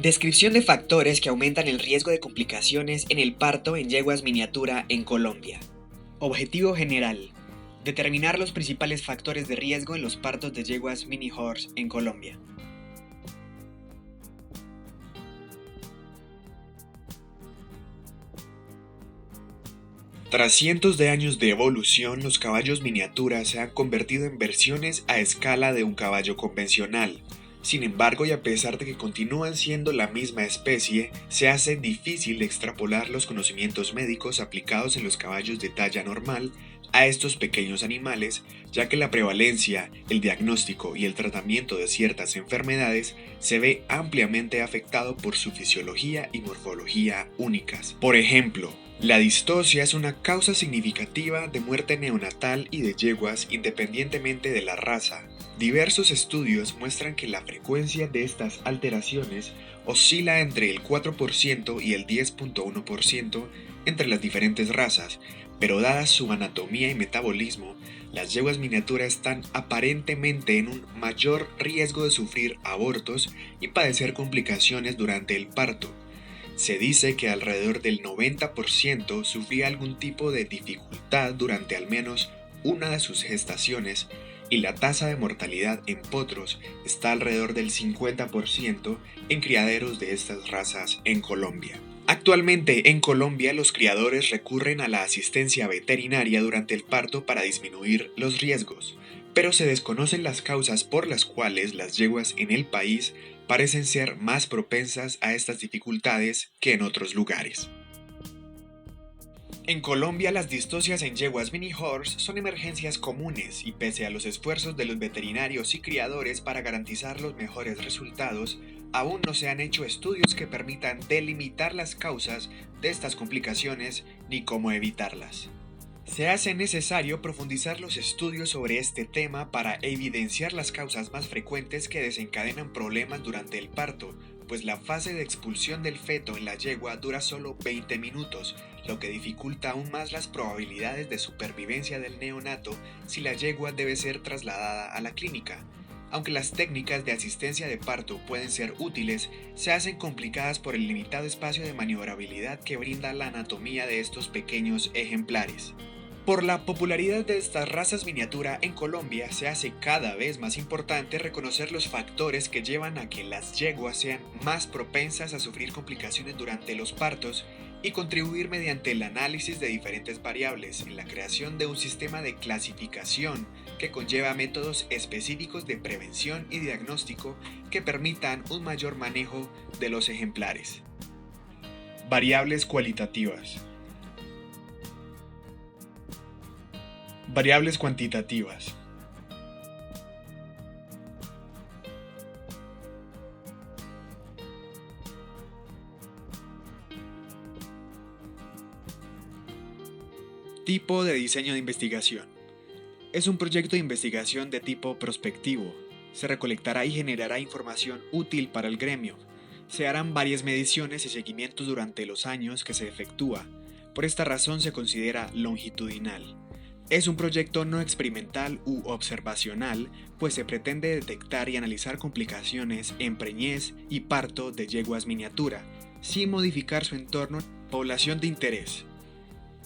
Descripción de factores que aumentan el riesgo de complicaciones en el parto en yeguas miniatura en Colombia. Objetivo general: determinar los principales factores de riesgo en los partos de yeguas mini horse en Colombia. Tras cientos de años de evolución, los caballos miniatura se han convertido en versiones a escala de un caballo convencional. Sin embargo, y a pesar de que continúan siendo la misma especie, se hace difícil extrapolar los conocimientos médicos aplicados en los caballos de talla normal a estos pequeños animales, ya que la prevalencia, el diagnóstico y el tratamiento de ciertas enfermedades se ve ampliamente afectado por su fisiología y morfología únicas. Por ejemplo, la distocia es una causa significativa de muerte neonatal y de yeguas independientemente de la raza. Diversos estudios muestran que la frecuencia de estas alteraciones oscila entre el 4% y el 10.1% entre las diferentes razas, pero dada su anatomía y metabolismo, las yeguas miniatura están aparentemente en un mayor riesgo de sufrir abortos y padecer complicaciones durante el parto. Se dice que alrededor del 90% sufría algún tipo de dificultad durante al menos una de sus gestaciones y la tasa de mortalidad en potros está alrededor del 50% en criaderos de estas razas en Colombia. Actualmente en Colombia los criadores recurren a la asistencia veterinaria durante el parto para disminuir los riesgos, pero se desconocen las causas por las cuales las yeguas en el país parecen ser más propensas a estas dificultades que en otros lugares. En Colombia, las distocias en yeguas mini horse son emergencias comunes y pese a los esfuerzos de los veterinarios y criadores para garantizar los mejores resultados, aún no se han hecho estudios que permitan delimitar las causas de estas complicaciones ni cómo evitarlas. Se hace necesario profundizar los estudios sobre este tema para evidenciar las causas más frecuentes que desencadenan problemas durante el parto, pues la fase de expulsión del feto en la yegua dura solo 20 minutos, lo que dificulta aún más las probabilidades de supervivencia del neonato si la yegua debe ser trasladada a la clínica. Aunque las técnicas de asistencia de parto pueden ser útiles, se hacen complicadas por el limitado espacio de maniobrabilidad que brinda la anatomía de estos pequeños ejemplares. Por la popularidad de estas razas miniatura en Colombia, se hace cada vez más importante reconocer los factores que llevan a que las yeguas sean más propensas a sufrir complicaciones durante los partos y contribuir mediante el análisis de diferentes variables en la creación de un sistema de clasificación que conlleva métodos específicos de prevención y diagnóstico que permitan un mayor manejo de los ejemplares. Variables cualitativas. Variables cuantitativas. Tipo de diseño de investigación. Es un proyecto de investigación de tipo prospectivo. Se recolectará y generará información útil para el gremio. Se harán varias mediciones y seguimientos durante los años que se efectúa. Por esta razón se considera longitudinal. Es un proyecto no experimental u observacional, pues se pretende detectar y analizar complicaciones en preñez y parto de yeguas miniatura, sin modificar su entorno. Población de interés.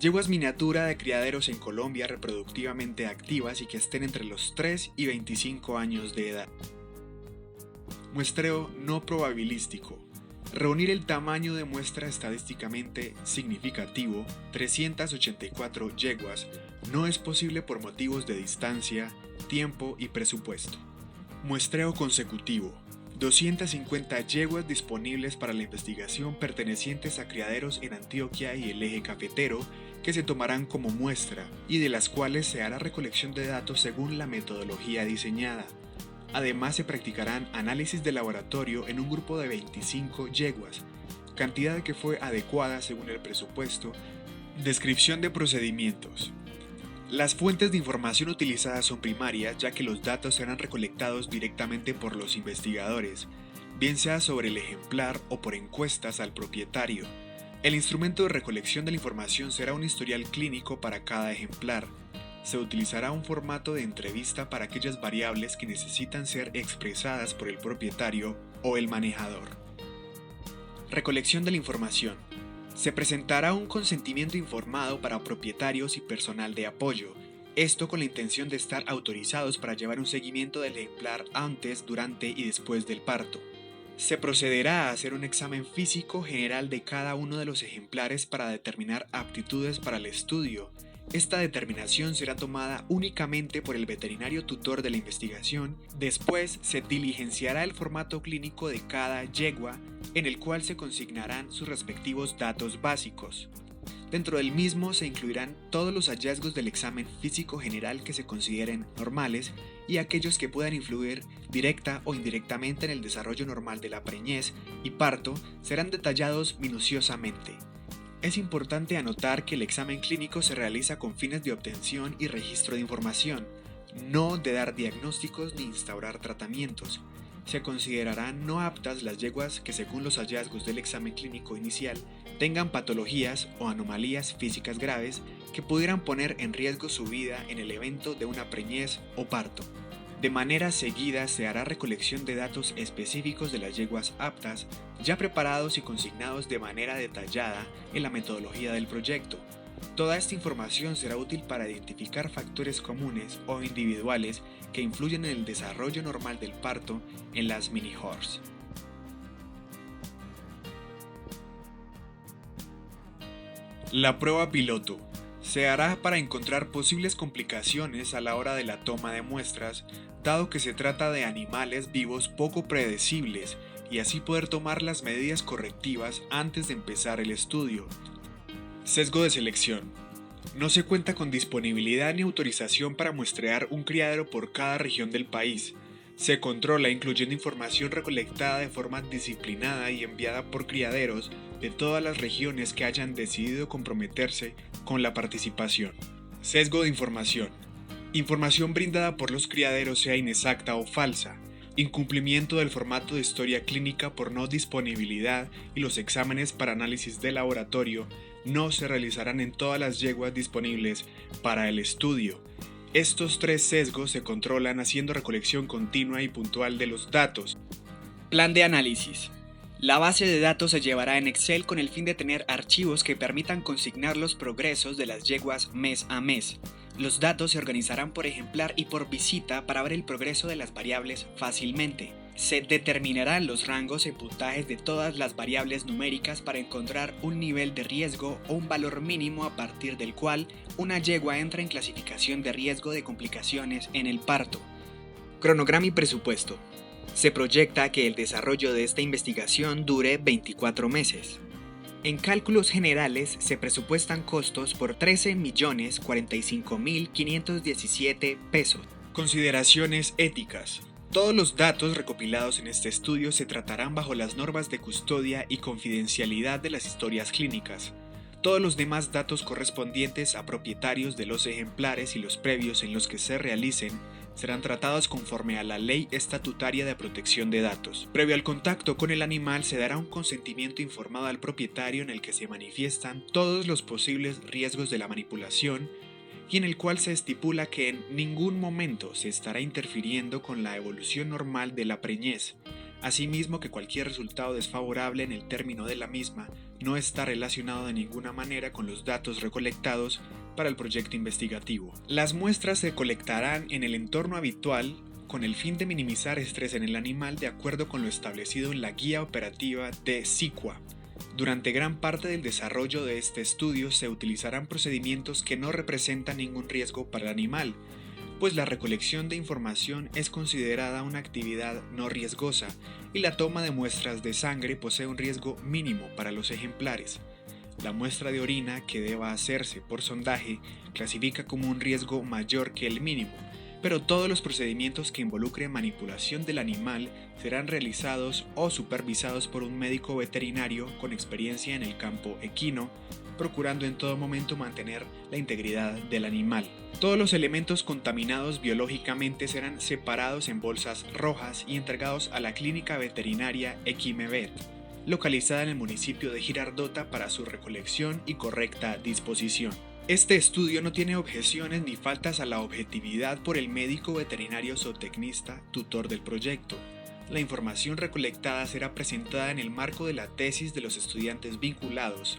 Yeguas miniatura de criaderos en Colombia reproductivamente activas y que estén entre los 3 y 25 años de edad. Muestreo no probabilístico. Reunir el tamaño de muestra estadísticamente significativo, 384 yeguas, no es posible por motivos de distancia, tiempo y presupuesto. Muestreo consecutivo. 250 yeguas disponibles para la investigación pertenecientes a criaderos en Antioquia y el eje cafetero que se tomarán como muestra y de las cuales se hará recolección de datos según la metodología diseñada. Además se practicarán análisis de laboratorio en un grupo de 25 yeguas, cantidad que fue adecuada según el presupuesto. Descripción de procedimientos. Las fuentes de información utilizadas son primarias, ya que los datos serán recolectados directamente por los investigadores, bien sea sobre el ejemplar o por encuestas al propietario. El instrumento de recolección de la información será un historial clínico para cada ejemplar. Se utilizará un formato de entrevista para aquellas variables que necesitan ser expresadas por el propietario o el manejador. Recolección de la información. Se presentará un consentimiento informado para propietarios y personal de apoyo, esto con la intención de estar autorizados para llevar un seguimiento del ejemplar antes, durante y después del parto. Se procederá a hacer un examen físico general de cada uno de los ejemplares para determinar aptitudes para el estudio. Esta determinación será tomada únicamente por el veterinario tutor de la investigación. Después se diligenciará el formato clínico de cada yegua, en el cual se consignarán sus respectivos datos básicos. Dentro del mismo se incluirán todos los hallazgos del examen físico general que se consideren normales y aquellos que puedan influir directa o indirectamente en el desarrollo normal de la preñez y parto serán detallados minuciosamente. Es importante anotar que el examen clínico se realiza con fines de obtención y registro de información, no de dar diagnósticos ni instaurar tratamientos. Se considerarán no aptas las yeguas que, según los hallazgos del examen clínico inicial, tengan patologías o anomalías físicas graves que pudieran poner en riesgo su vida en el evento de una preñez o parto. De manera seguida se hará recolección de datos específicos de las yeguas aptas, ya preparados y consignados de manera detallada en la metodología del proyecto. Toda esta información será útil para identificar factores comunes o individuales que influyen en el desarrollo normal del parto en las mini-horse. La prueba piloto se hará para encontrar posibles complicaciones a la hora de la toma de muestras, dado que se trata de animales vivos poco predecibles, y así poder tomar las medidas correctivas antes de empezar el estudio. Sesgo de selección. No se cuenta con disponibilidad ni autorización para muestrear un criadero por cada región del país. Se controla incluyendo información recolectada de forma disciplinada y enviada por criaderos de todas las regiones que hayan decidido comprometerse con la participación. Sesgo de información. Información brindada por los criaderos sea inexacta o falsa. Incumplimiento del formato de historia clínica por no disponibilidad y los exámenes para análisis de laboratorio no se realizarán en todas las yeguas disponibles para el estudio. Estos tres sesgos se controlan haciendo recolección continua y puntual de los datos. Plan de análisis. La base de datos se llevará en Excel con el fin de tener archivos que permitan consignar los progresos de las yeguas mes a mes. Los datos se organizarán por ejemplar y por visita para ver el progreso de las variables fácilmente. Se determinarán los rangos y puntajes de todas las variables numéricas para encontrar un nivel de riesgo o un valor mínimo a partir del cual una yegua entra en clasificación de riesgo de complicaciones en el parto. Cronograma y presupuesto. Se proyecta que el desarrollo de esta investigación dure 24 meses. En cálculos generales se presupuestan costos por 13.045.517 pesos. Consideraciones éticas. Todos los datos recopilados en este estudio se tratarán bajo las normas de custodia y confidencialidad de las historias clínicas. Todos los demás datos correspondientes a propietarios de los ejemplares y los previos en los que se realicen serán tratados conforme a la Ley Estatutaria de Protección de Datos. Previo al contacto con el animal se dará un consentimiento informado al propietario en el que se manifiestan todos los posibles riesgos de la manipulación y en el cual se estipula que en ningún momento se estará interfiriendo con la evolución normal de la preñez, asimismo que cualquier resultado desfavorable en el término de la misma no está relacionado de ninguna manera con los datos recolectados para el proyecto investigativo. Las muestras se colectarán en el entorno habitual con el fin de minimizar estrés en el animal de acuerdo con lo establecido en la guía operativa de SICUA. Durante gran parte del desarrollo de este estudio se utilizarán procedimientos que no representan ningún riesgo para el animal, pues la recolección de información es considerada una actividad no riesgosa y la toma de muestras de sangre posee un riesgo mínimo para los ejemplares. La muestra de orina que deba hacerse por sondaje clasifica como un riesgo mayor que el mínimo, pero todos los procedimientos que involucren manipulación del animal serán realizados o supervisados por un médico veterinario con experiencia en el campo equino, procurando en todo momento mantener la integridad del animal. Todos los elementos contaminados biológicamente serán separados en bolsas rojas y entregados a la clínica veterinaria Equimevet, localizada en el municipio de Girardota para su recolección y correcta disposición. Este estudio no tiene objeciones ni faltas a la objetividad por el médico veterinario zootecnista tutor del proyecto. La información recolectada será presentada en el marco de la tesis de los estudiantes vinculados.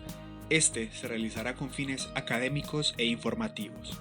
Este se realizará con fines académicos e informativos.